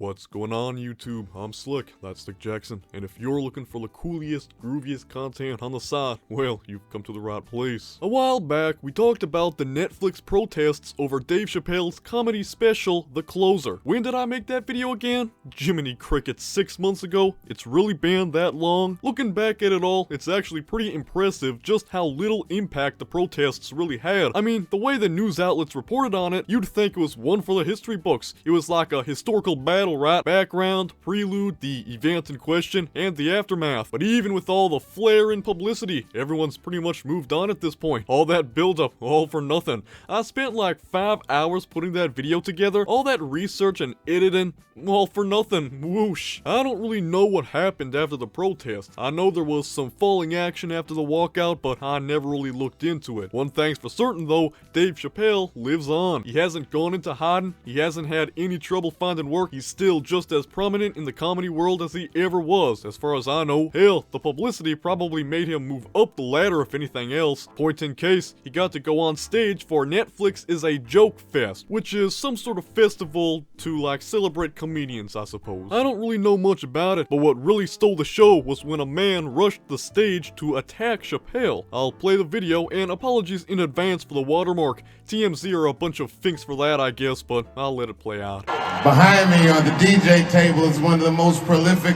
What's going on YouTube? I'm Slick, that's Slick Jackson, and if you're looking for the coolest, grooviest content on the side, well, you've come to the right place. A while back, we talked about the Netflix protests over Dave Chappelle's comedy special, The Closer. When did I make that video again? Jiminy Cricket, 6 months ago? It's really been that long? Looking back at it all, it's actually pretty impressive just how little impact the protests really had. I mean, the way the news outlets reported on it, you'd think it was one for the history books. It was like a historical battle, right? Background, prelude, the event in question, and the aftermath. But even with all the flair and publicity, everyone's pretty much moved on at this point. All that build-up, all for nothing. I spent like 5 hours putting that video together, all that research and editing, all for nothing. Whoosh. I don't really know what happened after the protest. I know there was some falling action after the walkout, but I never really looked into it. One thing's for certain though, Dave Chapelle lives on. He hasn't gone into hiding, he hasn't had any trouble finding work, he's still just as prominent in the comedy world as he ever was, as far as I know. Hell, the publicity probably made him move up the ladder if anything else. Point in case, he got to go on stage for Netflix is a Joke Fest, which is some sort of festival to like celebrate comedians, I suppose. I don't really know much about it, but what really stole the show was when a man rushed the stage to attack Chappelle. I'll play the video, and apologies in advance for the watermark. TMZ are a bunch of finks for that, I guess, but I'll let it play out. Behind me on the DJ table is one of the most prolific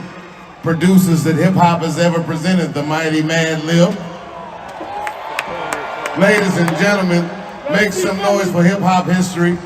producers that hip-hop has ever presented, the mighty Mad Lib. Ladies and gentlemen, make some noise for hip-hop history.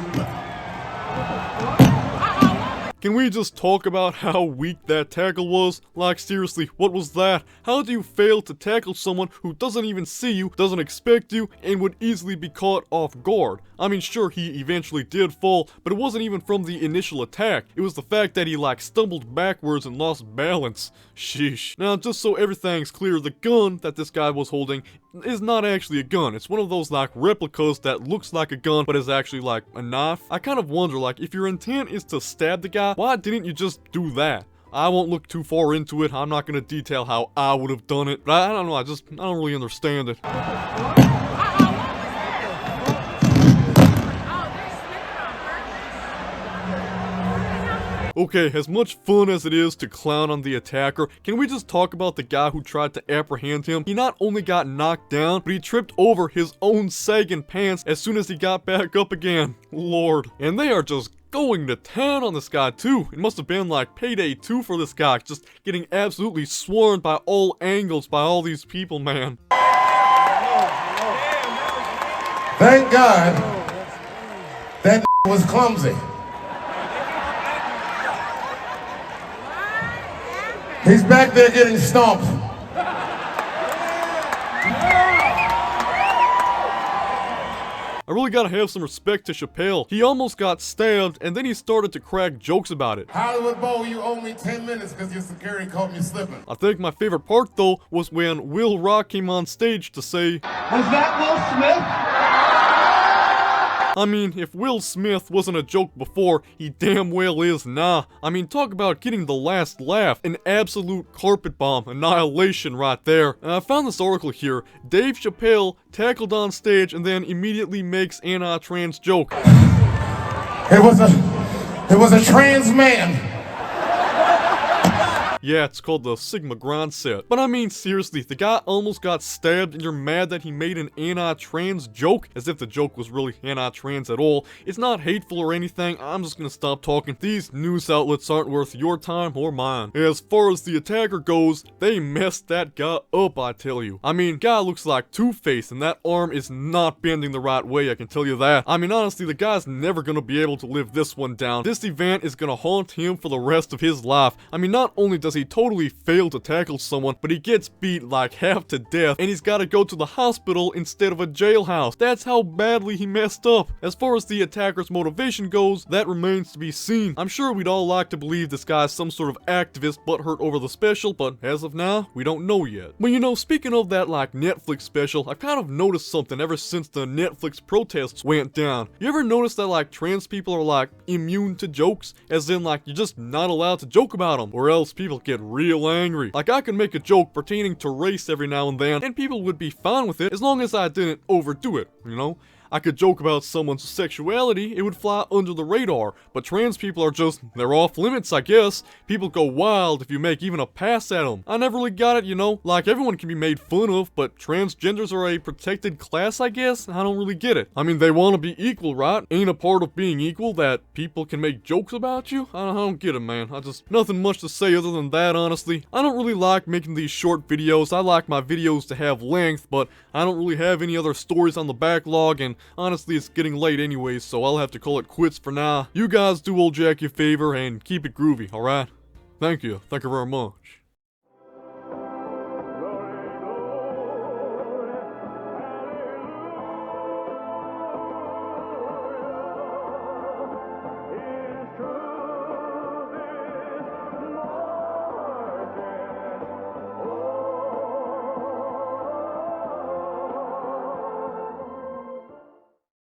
Can we just talk about how weak that tackle was? Like seriously, what was that? How do you fail to tackle someone who doesn't even see you, doesn't expect you, and would easily be caught off guard? I mean, sure, he eventually did fall, but it wasn't even from the initial attack. It was the fact that he like stumbled backwards and lost balance. Sheesh. Now, just so everything's clear, the gun that this guy was holding is not actually a gun. It's one of those like replicas that looks like a gun but is actually like a knife. I kind of wonder, like, if your intent is to stab the guy, why didn't you just do that? I won't look too far into it. I'm not gonna detail how I would have done it, but I don't know, I don't really understand it. Okay, as much fun as it is to clown on the attacker, can we just talk about the guy who tried to apprehend him? He not only got knocked down, but he tripped over his own sagging pants as soon as he got back up again. Lord. And they are just going to town on this guy too. It must have been like payday 2 for this guy, just getting absolutely swarmed by all angles by all these people, man. Thank God that was clumsy. He's back there getting stomped. I really gotta have some respect to Chappelle. He almost got stabbed, and then he started to crack jokes about it. Hollywood Bowl, you owe me 10 minutes because your security caught me slipping. I think my favorite part, though, was when Will Rock came on stage to say, "Was that Will Smith?" I mean, if Will Smith wasn't a joke before, he damn well is now. I mean, talk about getting the last laugh. An absolute carpet bomb, annihilation right there. And I found this article here. Dave Chapelle tackled on stage and then immediately makes anti-trans joke. It was a trans man. Yeah, it's called the Sigma Grind set. But I mean, seriously, the guy almost got stabbed and you're mad that he made an anti-trans joke? As if the joke was really anti-trans at all. It's not hateful or anything, I'm just gonna stop talking. These news outlets aren't worth your time or mine. As far as the attacker goes, they messed that guy up, I tell you. I mean, guy looks like Two-Face and that arm is not bending the right way, I can tell you that. I mean, honestly, the guy's never gonna be able to live this one down. This event is gonna haunt him for the rest of his life. I mean, not only does he totally fail to tackle someone, but he gets beat like half to death, and he's gotta go to the hospital instead of a jailhouse. That's how badly he messed up. As far as the attacker's motivation goes, that remains to be seen. I'm sure we'd all like to believe this guy's some sort of activist butthurt over the special, but as of now, we don't know yet. But you know, speaking of that like Netflix special, I've kind of noticed something ever since the Netflix protests went down. You ever notice that like trans people are like immune to jokes? As in like you're just not allowed to joke about them, or else people get real angry. Like, I could make a joke pertaining to race every now and then, and people would be fine with it as long as I didn't overdo it, you know? I could joke about someone's sexuality, it would fly under the radar, but trans people are just, they're off limits, I guess. People go wild if you make even a pass at them. I never really got it, you know, like everyone can be made fun of, but transgenders are a protected class, I guess? I don't really get it. I mean, they want to be equal, right? Ain't a part of being equal that people can make jokes about you? I don't get it, man. Nothing much to say other than that, honestly. I don't really like making these short videos. I like my videos to have length, but I don't really have any other stories on the backlog, and honestly, it's getting late anyways, so I'll have to call it quits for now. You guys do old Jack a favor and keep it groovy, alright? Thank you very much.